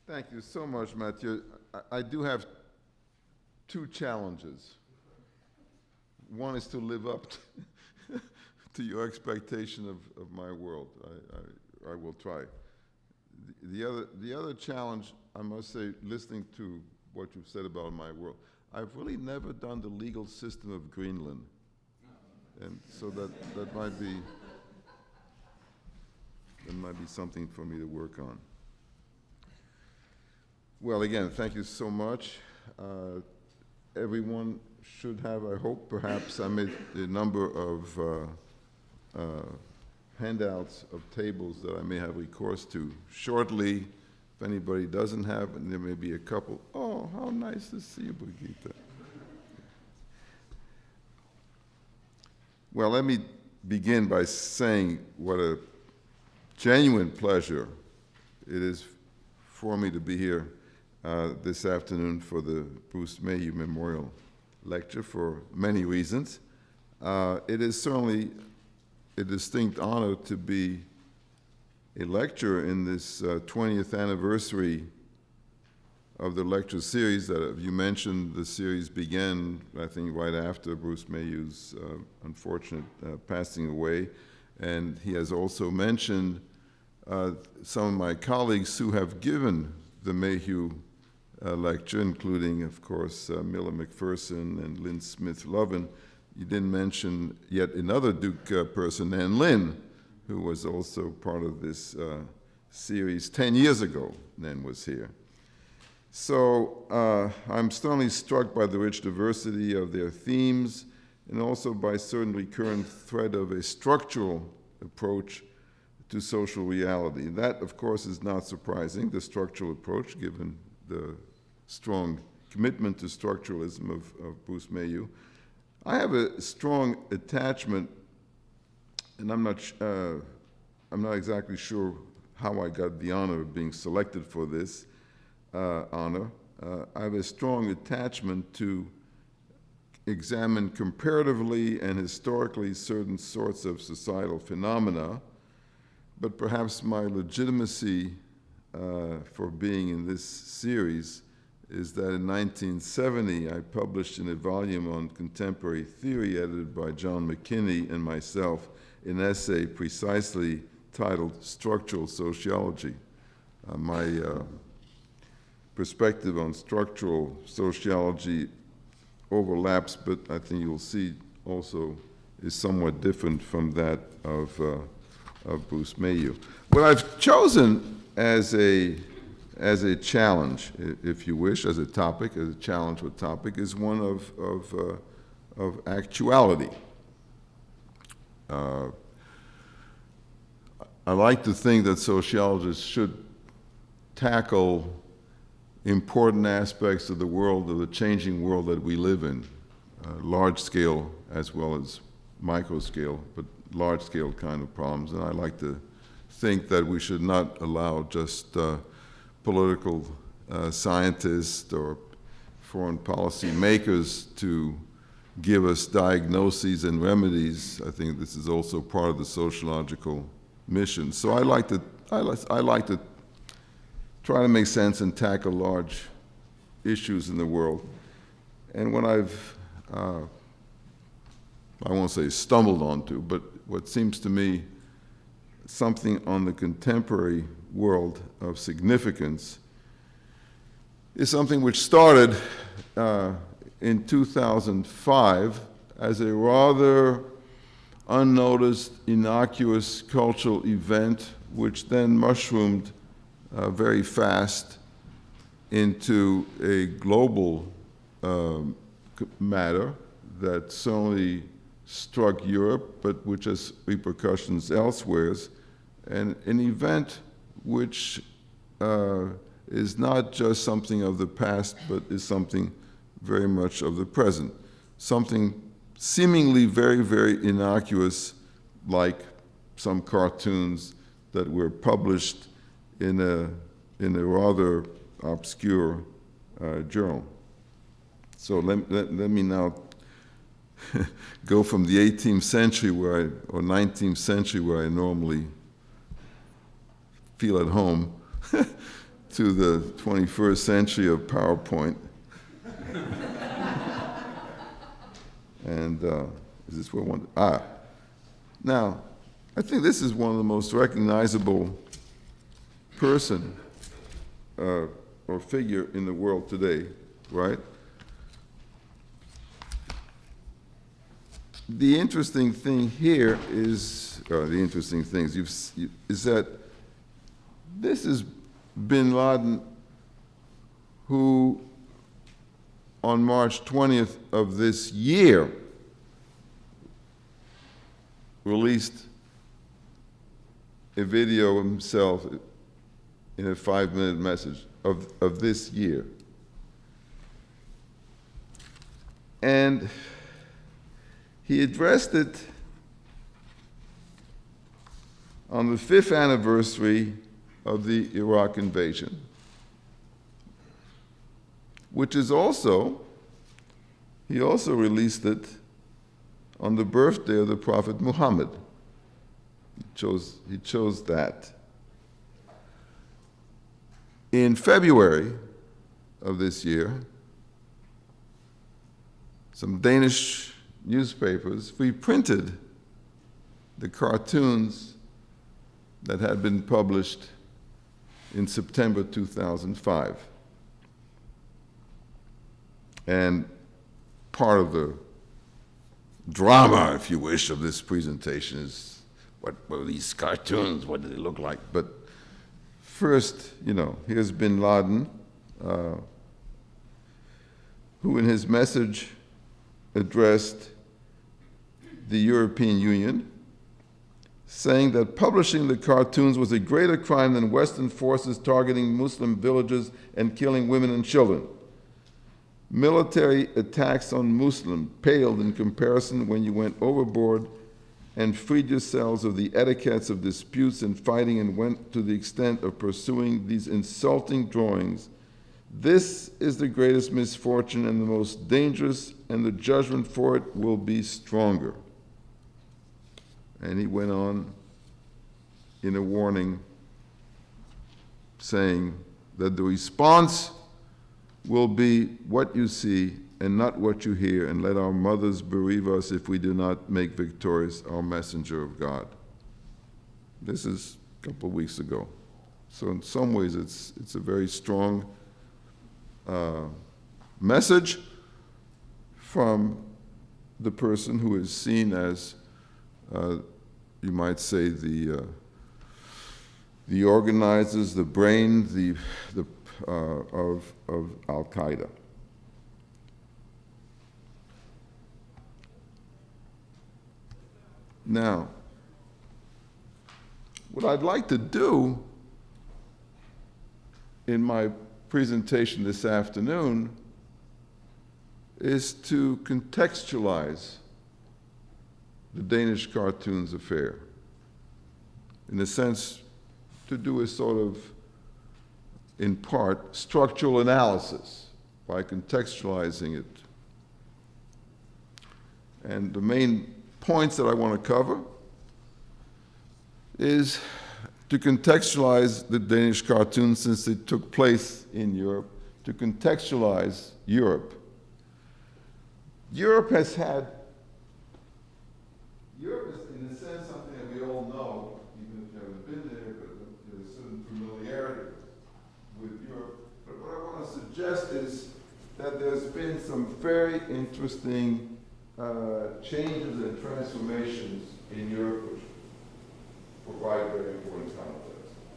Thank you so much, Matthew. I do have two challenges. One is to live up to your expectation of my world. I will try. The other challenge, I must say, listening to what you've said about my world, I've really never done the legal system of Greenland. And so that might be something for me to work on. Well, again, thank you so much. Everyone should have, I hope, perhaps I made a number of handouts of tables that I may have recourse to shortly. If anybody doesn't have, and there may be a couple. Oh, how nice to see you, Brigitte. Well, let me begin by saying what a genuine pleasure it is for me to be here this afternoon for the Bruce Mayhew Memorial Lecture for many reasons. It is certainly a distinct honor to be a lecturer in this 20th anniversary of the lecture series that you mentioned. The series began, I think, right after Bruce Mayhew's unfortunate passing away. And he has also mentioned some of my colleagues who have given the Mayhew lecture, including, of course, Miller McPherson and Lynn Smith-Lovin. You didn't mention yet another Duke person, Nan Lin, who was also part of this series 10 years ago. Nan was here. So I'm certainly struck by the rich diversity of their themes and also by certain recurrent thread of a structural approach to social reality. That, of course, is not surprising, the structural approach, given the strong commitment to structuralism of Bruce Mayhew. I have a strong attachment, and I'm not exactly sure how I got the honor of being selected for this honor. I have a strong attachment to examine comparatively and historically certain sorts of societal phenomena, but perhaps my legitimacy for being in this series is that in 1970 I published in a volume on contemporary theory edited by John McKinney and myself an essay precisely titled Structural Sociology. My perspective on structural sociology overlaps, but I think you'll see also is somewhat different from that of Bruce Mayhew. What I've chosen as a challenge, if you wish, as a topic, as a challenge or topic, is one of actuality. I like to think that sociologists should tackle important aspects of the world, of the changing world that we live in, large scale as well as micro scale, but large scale kind of problems. And I like to think that we should not allow just political scientists or foreign policy makers to give us diagnoses and remedies. I think this is also part of the sociological mission. So I like to try to make sense and tackle large issues in the world. And when I've, I won't say stumbled onto, but what seems to me something on the contemporary world of significance is something which started in 2005 as a rather unnoticed, innocuous cultural event, which then mushroomed very fast into a global matter that certainly struck Europe, but which has repercussions elsewhere, and an event which is not just something of the past, but is something very much of the present. Something seemingly very, very innocuous, like some cartoons that were published in a rather obscure journal. So let me now go from the 18th century or 19th century where I normally feel at home to the 21st century of PowerPoint. And is this where one? Now, I think this is one of the most recognizable person or figure in the world today, right? The interesting thing here is, is that this is bin Laden, who on March 20th of this year released a video of himself in a 5-minute message of this year. And he addressed it on the 5th anniversary of the Iraq invasion, which is also, he also released it on the birthday of the Prophet Muhammad. He chose that. In February of this year, some Danish newspapers reprinted the cartoons that had been published in September 2005. And part of the drama, if you wish, of this presentation is what were these cartoons, what did they look like? But first, here's bin Laden, who in his message addressed the European Union, saying that publishing the cartoons was a greater crime than Western forces targeting Muslim villages and killing women and children. Military attacks on Muslims paled in comparison when you went overboard and freed yourselves of the etiquettes of disputes and fighting and went to the extent of pursuing these insulting drawings. This is the greatest misfortune and the most dangerous, and the judgment for it will be stronger. And he went on in a warning saying that the response will be what you see and not what you hear, and let our mothers bereave us if we do not make victorious our messenger of God. This is a couple of weeks ago. So in some ways it's a very strong message from the person who is seen as, you might say, the organizers, the brain, of Al-Qaeda. Now, what I'd like to do in my presentation this afternoon is to contextualize the Danish cartoons affair. In a sense, to do a sort of, in part, structural analysis by contextualizing it. And the main points that I want to cover is to contextualize the Danish cartoons since they took place in Europe, to contextualize Europe. Europe is, in a sense, something that we all know, even if you haven't been there, but there's a certain familiarity with Europe. But what I want to suggest is that there's been some very interesting changes and transformations in Europe